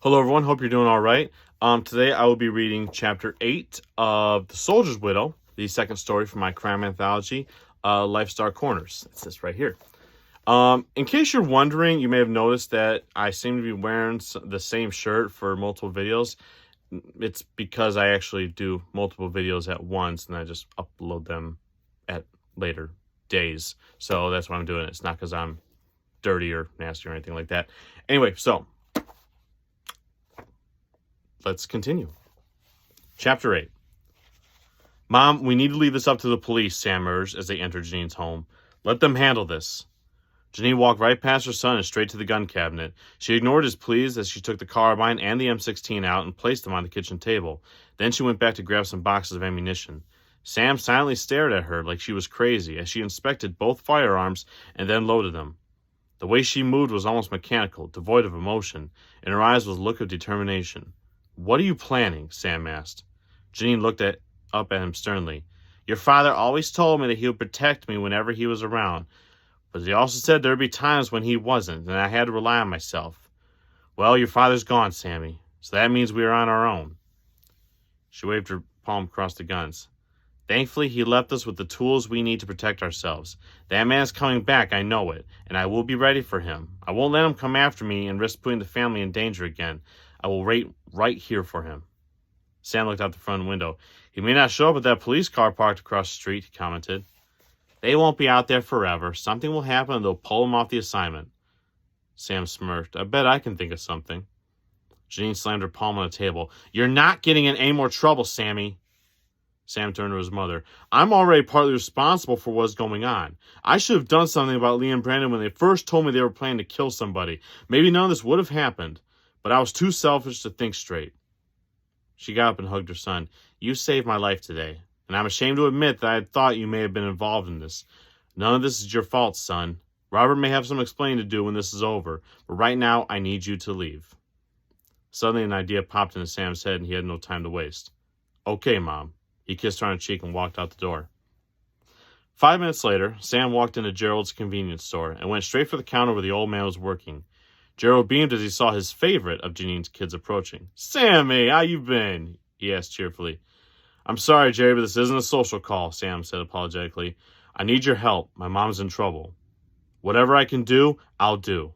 Hello, everyone. Hope you're doing all right. Today, I will be reading Chapter 8 of The Soldier's Widow, the second story from my crime anthology, Life Star Corners. It's this right here. In case you're wondering, you may have noticed that I seem to be wearing the same shirt for multiple videos. It's because I actually do multiple videos at once, and I just upload them at later days. So that's why I'm doing it. It's not because I'm dirty or nasty or anything like that. Anyway, so let's continue. Chapter 8. Mom, we need to leave this up to the police, Sam urged as they entered Janine's home. Let them handle this. Janine walked right past her son and straight to the gun cabinet. She ignored his pleas as she took the carbine and the M16 out and placed them on the kitchen table. Then she went back to grab some boxes of ammunition. Sam silently stared at her like she was crazy as she inspected both firearms and then loaded them. The way she moved was almost mechanical, devoid of emotion. In her eyes was a look of determination. What are you planning? Sam asked. Janine looked up at him sternly. Your father always told me that he would protect me whenever he was around. But he also said there would be times when he wasn't, and I had to rely on myself. Well, your father's gone, Sammy, so that means we are on our own. She waved her palm across the guns. Thankfully, he left us with the tools we need to protect ourselves. That man's coming back, I know it, and I will be ready for him. I won't let him come after me and risk putting the family in danger again. I will wait right here for him. Sam looked out the front window. He may not show up at that police car parked across the street, he commented. They won't be out there forever. Something will happen and they'll pull him off the assignment. Sam smirked. I bet I can think of something. Janine slammed her palm on the table. You're not getting in any more trouble, Sammy. Sam turned to his mother. I'm already partly responsible for what's going on. I should have done something about Lee and Brandon when they first told me they were planning to kill somebody. Maybe none of this would have happened, but I was too selfish to think straight. She got up and hugged her son. You saved my life today, and I'm ashamed to admit that I had thought you may have been involved in this. None of this is your fault, son. Robert may have some explaining to do when this is over, but right now I need you to leave. Suddenly an idea popped into Sam's head, and he had no time to waste. Okay, Mom. He kissed her on the cheek and walked out the door. 5 minutes later, Sam walked into Gerald's convenience store and went straight for the counter where the old man was working. Gerald beamed as he saw his favorite of Janine's kids approaching. Sammy, how you been? He asked cheerfully. I'm sorry, Jerry, but this isn't a social call, Sam said apologetically. I need your help. My mom's in trouble. Whatever I can do, I'll do.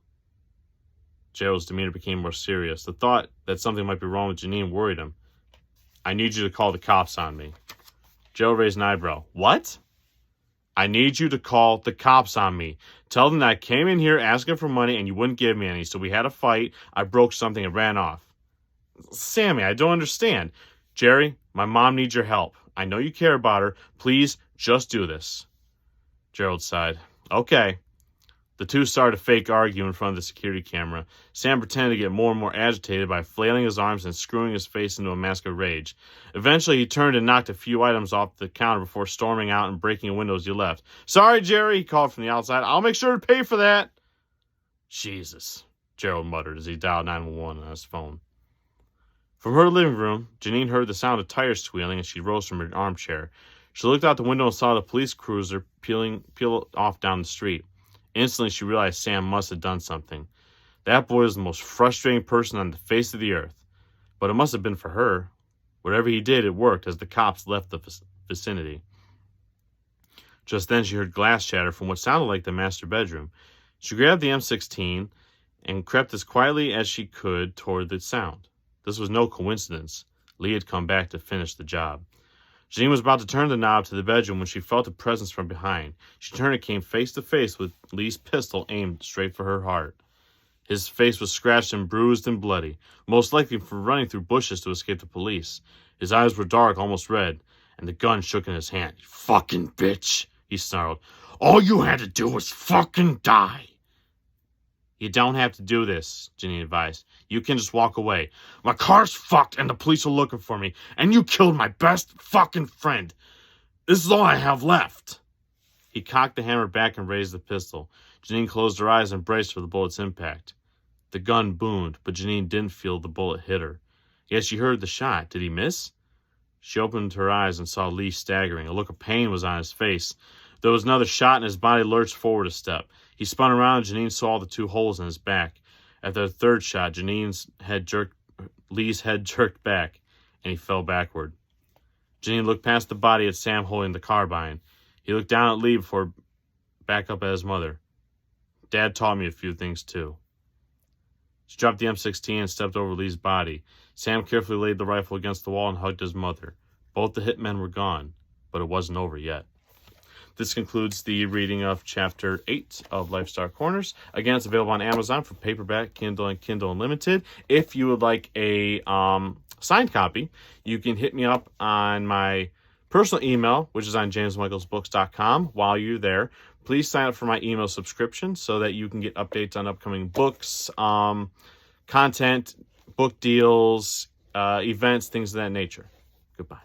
Gerald's demeanor became more serious. The thought that something might be wrong with Janine worried him. I need you to call the cops on me. Gerald raised an eyebrow. What? I need you to call the cops on me. Tell them that I came in here asking for money and you wouldn't give me any, so we had a fight, I broke something and ran off. Sammy, I don't understand. Jerry, my mom needs your help. I know you care about her. Please, just do this. Gerald sighed. Okay. The two started to fake argue in front of the security camera. Sam pretended to get more and more agitated by flailing his arms and screwing his face into a mask of rage. Eventually, he turned and knocked a few items off the counter before storming out and breaking a window as he left. Sorry, Jerry, he called from the outside. I'll make sure to pay for that. Jesus, Gerald muttered as he dialed 911 on his phone. From her living room, Janine heard the sound of tires squealing as she rose from her armchair. She looked out the window and saw the police cruiser peel off down the street. Instantly, she realized Sam must have done something. That boy was the most frustrating person on the face of the earth. But it must have been for her. Whatever he did, it worked as the cops left the vicinity. Just then, she heard glass shatter from what sounded like the master bedroom. She grabbed the M16 and crept as quietly as she could toward the sound. This was no coincidence. Lee had come back to finish the job. Janine was about to turn the knob to the bedroom when she felt a presence from behind. She turned and came face to face with Lee's pistol aimed straight for her heart. His face was scratched and bruised and bloody, most likely from running through bushes to escape the police. His eyes were dark, almost red, and the gun shook in his hand. You fucking bitch, he snarled. All you had to do was fucking die. You don't have to do this, Janine advised. You can just walk away. My car's fucked and the police are looking for me, and you killed my best fucking friend. This is all I have left. He cocked the hammer back and raised the pistol. Janine closed her eyes and braced for the bullet's impact. The gun boomed, but Janine didn't feel the bullet hit her. Yet she heard the shot. Did he miss? She opened her eyes and saw Lee staggering. A look of pain was on his face. There was another shot and his body lurched forward a step. He spun around and Janine saw the two holes in his back. After the third shot, Lee's head jerked back, and he fell backward. Janine looked past the body at Sam holding the carbine. He looked down at Lee before back up at his mother. Dad taught me a few things, too. She dropped the M16 and stepped over Lee's body. Sam carefully laid the rifle against the wall and hugged his mother. Both the hitmen were gone, but it wasn't over yet. This concludes the reading of Chapter 8 of Lifestar Corners. Again, it's available on Amazon for paperback, Kindle, and Kindle Unlimited. If you would like a signed copy, you can hit me up on my personal email, which is on jamesmichaelsbooks.com. While you're there, please sign up for my email subscription so that you can get updates on upcoming books, content, book deals, events, things of that nature. Goodbye.